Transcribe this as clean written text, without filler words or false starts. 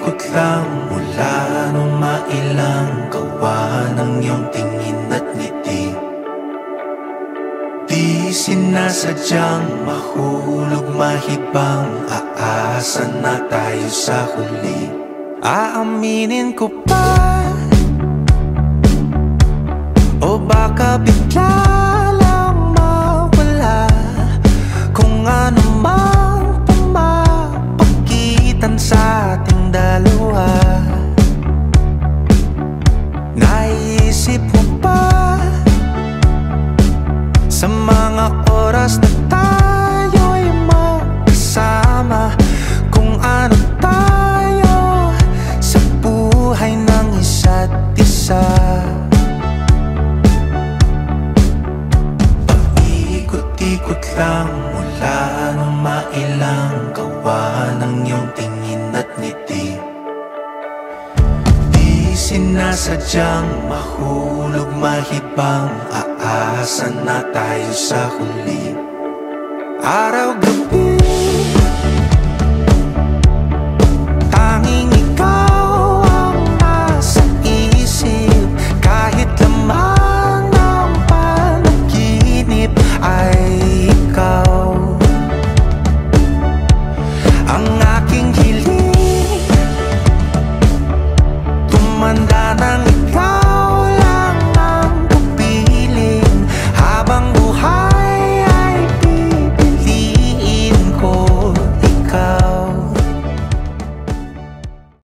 Ikot-ikot lang mula nung mailang gawa ng iyong tingin at ngiti. Di sinasadyang mahulog mahibang, aasa na tayo sa huli. Aaminin ko pa, o baka bigla lang mawala kung ano mang pumapagitan sa ating dalawa. Naisip mo ba sa mga oras na tayo'y magkasama, kung ano tayo sa buhay ng isa't isa? Paikot-ikot lang mula nung mailang gawa ng iyong tingin at ngiti. Di sinasadyang mahulog mahibang, aasa na tayo sa huli. Araw-gabi